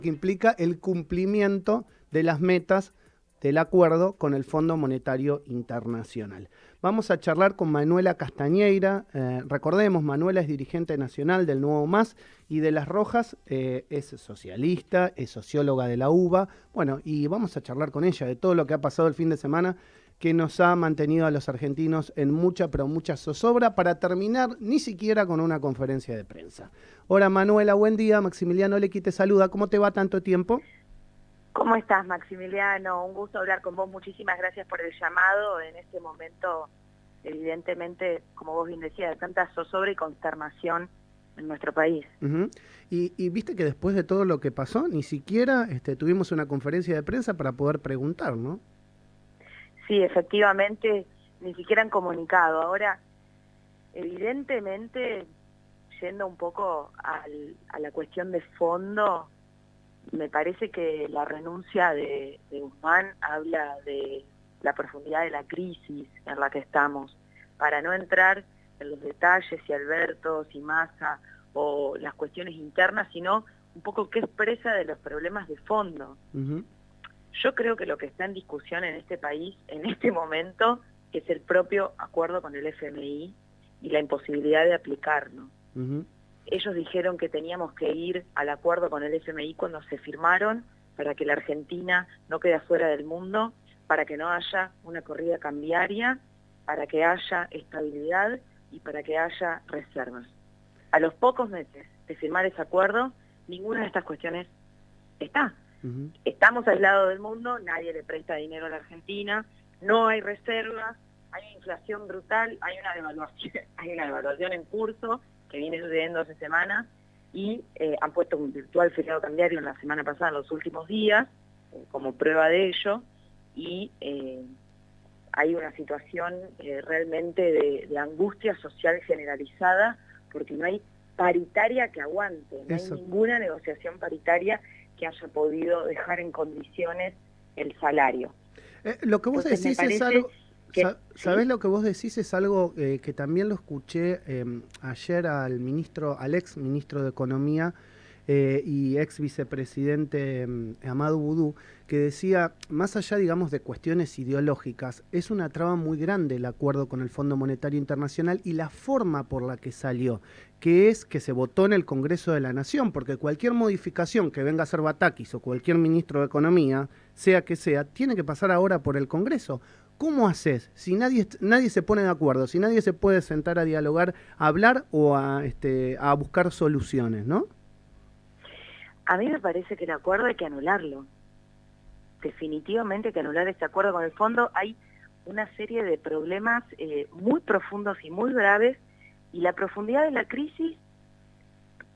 que implica el cumplimiento de las metas del acuerdo con el Fondo Monetario Internacional. Vamos a charlar con Manuela Castañeira. Recordemos, Manuela es dirigente nacional del Nuevo MAS y de Las Rojas, es socialista, es socióloga de la UBA. Bueno, y vamos a charlar con ella de todo lo que ha pasado el fin de semana, que nos ha mantenido a los argentinos en mucha, pero mucha zozobra, para terminar ni siquiera con una conferencia de prensa. Hola Manuela, buen día. Maximiliano Lequi te saluda. ¿Cómo te va tanto tiempo? ¿Cómo estás, Maximiliano? Un gusto hablar con vos. Muchísimas gracias por el llamado. En este momento, evidentemente, como vos bien decías, de tanta zozobra y consternación en nuestro país. Y viste que después de todo lo que pasó, ni siquiera tuvimos una conferencia de prensa para poder preguntar, ¿no? Sí, efectivamente, ni siquiera han comunicado. Ahora, evidentemente, yendo un poco a la cuestión de fondo, me parece que la renuncia de Guzmán habla de la profundidad de la crisis en la que estamos. Para no entrar en los detalles, si Alberto, si Massa o las cuestiones internas, sino un poco qué expresa de los problemas de fondo. Yo creo que lo que está en discusión en este país, en este momento, es el propio acuerdo con el FMI y la imposibilidad de aplicarlo. Ellos dijeron que teníamos que ir al acuerdo con el FMI cuando se firmaron para que la Argentina no quede fuera del mundo, para que no haya una corrida cambiaria, para que haya estabilidad y para que haya reservas. A los pocos meses de firmar ese acuerdo, ninguna de estas cuestiones está. Estamos aislados del mundo, nadie le presta dinero a la Argentina, no hay reservas, hay una inflación brutal, hay una devaluación en curso que viene sucediendo hace semanas, y han puesto un virtual feriado cambiario en la semana pasada, en los últimos días, como prueba de ello, y hay una situación realmente de angustia social generalizada, porque no hay paritaria que aguante, no hay ninguna negociación paritaria que haya podido dejar en condiciones el salario. Lo que vos decís es algo... ¿Sabés lo que vos decís? Es algo que también lo escuché ayer al ex ministro de Economía y ex vicepresidente Amadou Boudou, que decía, más allá, digamos, de cuestiones ideológicas, es una traba muy grande el acuerdo con el Fondo Monetario Internacional y la forma por la que salió, que es que se votó en el Congreso de la Nación, porque cualquier modificación que venga a hacer Batakis o cualquier ministro de Economía, sea que sea, tiene que pasar ahora por el Congreso. ¿Cómo haces si nadie se pone de acuerdo, si nadie se puede sentar a dialogar, a hablar o a buscar soluciones, ¿no? A mí me parece que el acuerdo hay que anularlo. Definitivamente hay que anular este acuerdo con el fondo. Hay una serie de problemas muy profundos y muy graves, y la profundidad de la crisis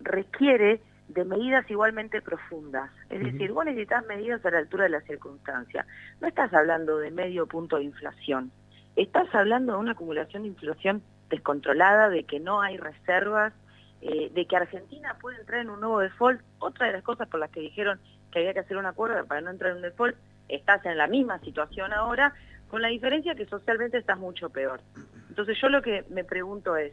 requiere de medidas igualmente profundas. Es decir, vos necesitas medidas a la altura de las circunstancias. No estás hablando de medio punto de inflación. Estás hablando de una acumulación de inflación descontrolada, de que no hay reservas, de que Argentina puede entrar en un nuevo default. Otra de las cosas por las que dijeron que había que hacer un acuerdo para no entrar en un default, estás en la misma situación ahora, con la diferencia que socialmente estás mucho peor. Entonces yo lo que me pregunto es,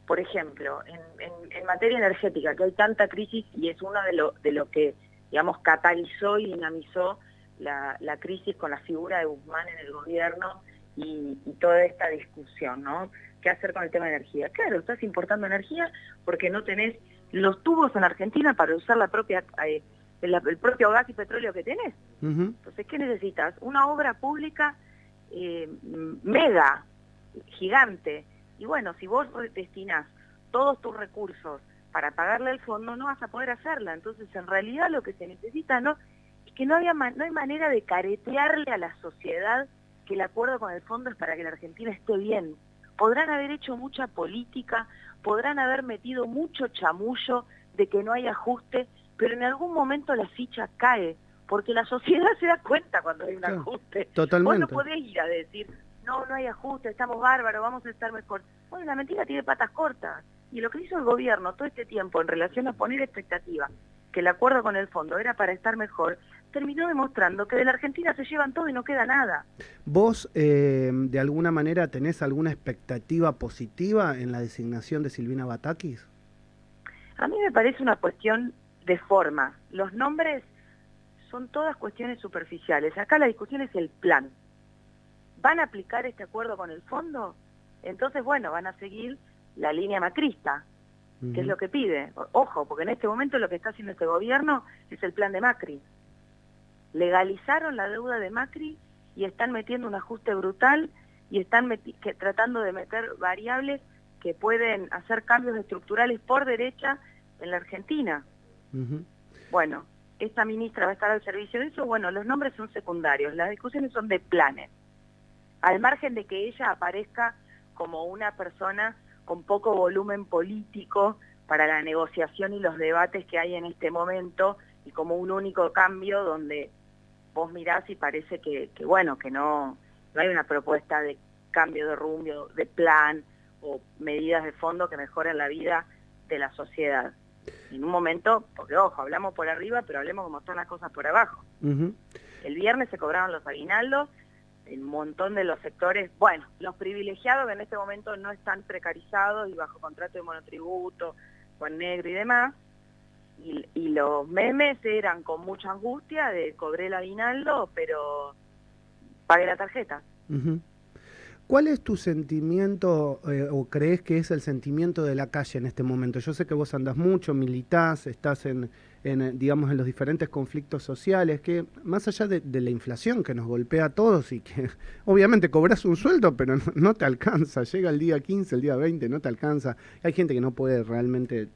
por ejemplo, en materia energética, que hay tanta crisis y es uno de lo que, digamos, catalizó y dinamizó la crisis con la figura de Guzmán en el gobierno y toda esta discusión, ¿no? ¿Qué hacer con el tema de energía? Claro, estás importando energía porque no tenés los tubos en Argentina para usar el propio gas y petróleo que tenés. Entonces, ¿qué necesitas? Una obra pública mega, gigante. Y bueno, si vos destinás todos tus recursos para pagarle al fondo, no vas a poder hacerla. Entonces, en realidad lo que se necesita es que no hay manera de caretearle a la sociedad que el acuerdo con el fondo es para que la Argentina esté bien. Podrán haber hecho mucha política, podrán haber metido mucho chamullo de que no hay ajuste, pero en algún momento la ficha cae, porque la sociedad se da cuenta cuando hay un ajuste. Totalmente. Vos no podés ir a decir, no hay ajuste, estamos bárbaros, vamos a estar mejor. Bueno, la mentira tiene patas cortas. Y lo que hizo el gobierno todo este tiempo en relación a poner expectativa que el acuerdo con el fondo era para estar mejor, terminó demostrando que de la Argentina se llevan todo y no queda nada. ¿Vos, de alguna manera, tenés alguna expectativa positiva en la designación de Silvina Batakis? A mí me parece una cuestión de forma. Los nombres son todas cuestiones superficiales. Acá la discusión es el plan. ¿Van a aplicar este acuerdo con el fondo? Entonces, bueno, van a seguir la línea macrista, que es lo que pide. Ojo, porque en este momento lo que está haciendo este gobierno es el plan de Macri. Legalizaron la deuda de Macri y están metiendo un ajuste brutal y están tratando de meter variables que pueden hacer cambios estructurales por derecha en la Argentina. Bueno, esta ministra va a estar al servicio de eso. Bueno, los nombres son secundarios, las discusiones son de planes. Al margen de que ella aparezca como una persona con poco volumen político para la negociación y los debates que hay en este momento, y como un único cambio donde vos mirás y parece que no hay una propuesta de cambio de rumbo, de plan o medidas de fondo que mejoren la vida de la sociedad. En un momento, porque ojo, hablamos por arriba, pero hablemos cómo están las cosas por abajo. El viernes se cobraron los aguinaldos, un montón de los sectores, bueno, los privilegiados que en este momento no están precarizados y bajo contrato de monotributo, con negro y demás, y los memes eran con mucha angustia de cobré el aguinaldo, pero pagué la tarjeta. ¿Cuál es tu sentimiento o crees que es el sentimiento de la calle en este momento? Yo sé que vos andás mucho, militás, estás digamos, en los diferentes conflictos sociales, que más allá de la inflación que nos golpea a todos y que obviamente cobras un sueldo, pero no te alcanza, llega el día 15, el día 20, no te alcanza. Hay gente que no puede realmente,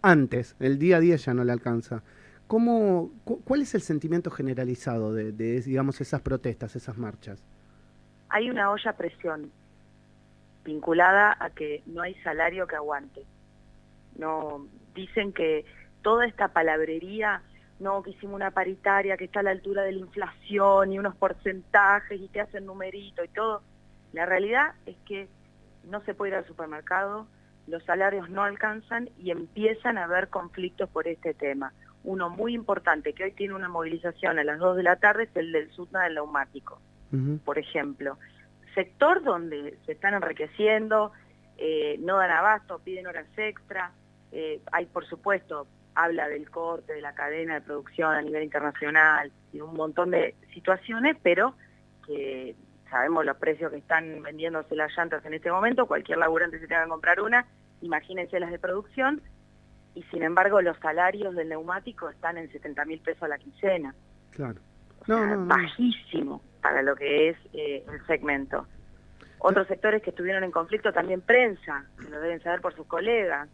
antes, el día a día ya no le alcanza. ¿Cuál es el sentimiento generalizado de, digamos, esas protestas, esas marchas? Hay una olla a presión vinculada a que no hay salario que aguante. No, dicen que toda esta palabrería, no, que hicimos una paritaria que está a la altura de la inflación y unos porcentajes y te hacen numerito y todo. La realidad es que no se puede ir al supermercado, los salarios no alcanzan y empiezan a haber conflictos por este tema. Uno muy importante que hoy tiene una movilización a las 2 de la tarde es el del SUTNA del neumático. Por ejemplo, sector donde se están enriqueciendo, no dan abasto, piden horas extra, hay por supuesto, habla del corte de la cadena de producción a nivel internacional y un montón de situaciones, pero que sabemos los precios que están vendiéndose las llantas en este momento, cualquier laburante se tenga que comprar una, imagínense las de producción, y sin embargo los salarios del neumático están en 70.000 pesos a la quincena. Claro. Bajísimo para lo que es el segmento. Otros sectores que estuvieron en conflicto, también prensa, que lo deben saber por sus colegas,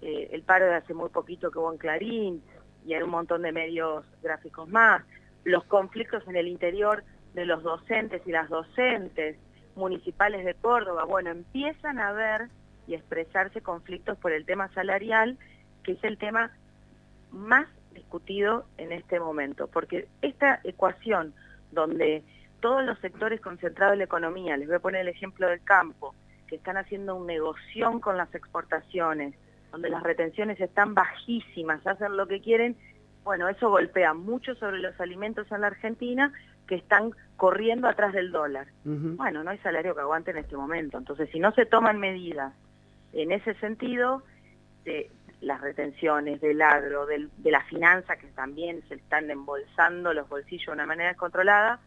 el paro de hace muy poquito que hubo en Clarín, y hay un montón de medios gráficos más, los conflictos en el interior de los docentes y las docentes municipales de Córdoba, bueno, empiezan a ver y expresarse conflictos por el tema salarial, que es el tema más discutido en este momento, porque esta ecuación donde todos los sectores concentrados en la economía, les voy a poner el ejemplo del campo, que están haciendo un negocio con las exportaciones, donde las retenciones están bajísimas, hacen lo que quieren, bueno, eso golpea mucho sobre los alimentos en la Argentina, que están corriendo atrás del dólar. Bueno, no hay salario que aguante en este momento, entonces si no se toman medidas en ese sentido, las retenciones del agro, de la finanza, que también se están embolsando los bolsillos de una manera descontrolada,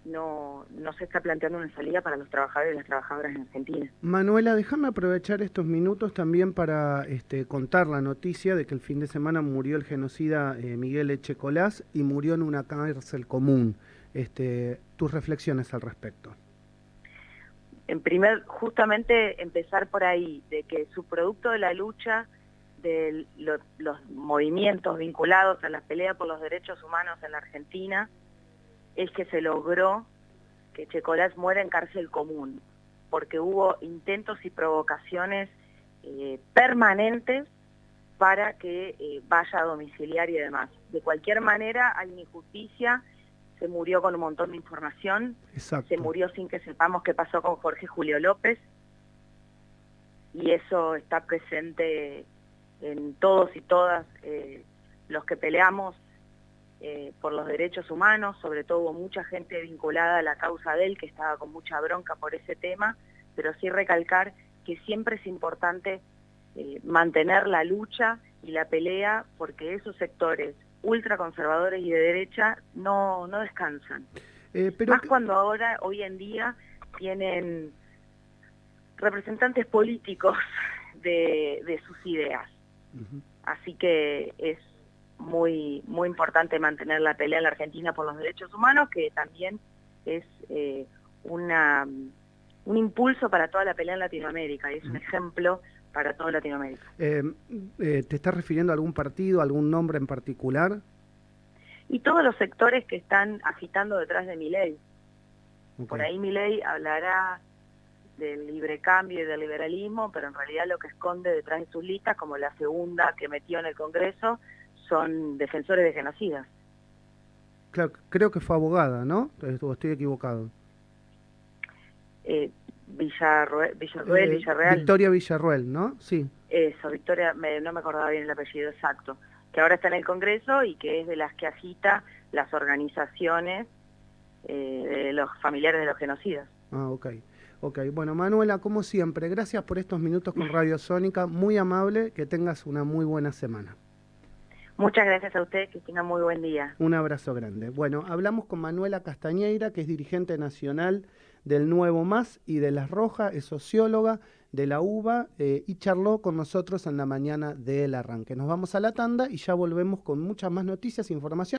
no se está planteando una salida para los trabajadores y las trabajadoras en Argentina. Manuela, déjame aprovechar estos minutos también para contar la noticia de que el fin de semana murió el genocida Miguel Echecolás y murió en una cárcel común. Tus reflexiones al respecto. Justamente empezar por ahí, de que su producto de la lucha de los movimientos vinculados a la pelea por los derechos humanos en la Argentina es que se logró que Echecolás muera en cárcel común, porque hubo intentos y provocaciones permanentes para que vaya a domiciliar y demás. De cualquier manera hay una injusticia, se murió con un montón de información. Exacto. Se murió sin que sepamos qué pasó con Jorge Julio López, y eso está presente en todos y todas los que peleamos por los derechos humanos. Sobre todo hubo mucha gente vinculada a la causa de él que estaba con mucha bronca por ese tema, pero sí recalcar que siempre es importante mantener la lucha y la pelea porque esos sectores ultraconservadores y de derecha no descansan. Más cuando hoy en día tienen representantes políticos de sus ideas. Así que es muy importante mantener la pelea en la Argentina por los derechos humanos, que también es un impulso para toda la pelea en Latinoamérica, y es un ejemplo para toda Latinoamérica. ¿Te estás refiriendo a algún partido, algún nombre en particular? Y todos los sectores que están agitando detrás de Milei. Okay. Por ahí Milei hablará del libre cambio y del liberalismo, pero en realidad lo que esconde detrás de sus listas, como la segunda que metió en el Congreso, son defensores de genocidas. Claro, creo que fue abogada, ¿no? Estoy equivocado. Villarreal. Victoria Villarreal, ¿no? Sí. Eso, Victoria, no me acordaba bien el apellido exacto, que ahora está en el Congreso y que es de las que agita las organizaciones de los familiares de los genocidas. Ah, ok. Bueno, Manuela, como siempre, gracias por estos minutos con Radio Sónica, muy amable, que tengas una muy buena semana. Muchas gracias a usted, que tenga muy buen día. Un abrazo grande. Bueno, hablamos con Manuela Castañeira, que es dirigente nacional del Nuevo Más y de Las Rojas, es socióloga de la UBA y charló con nosotros en la mañana del arranque. Nos vamos a la tanda y ya volvemos con muchas más noticias e información.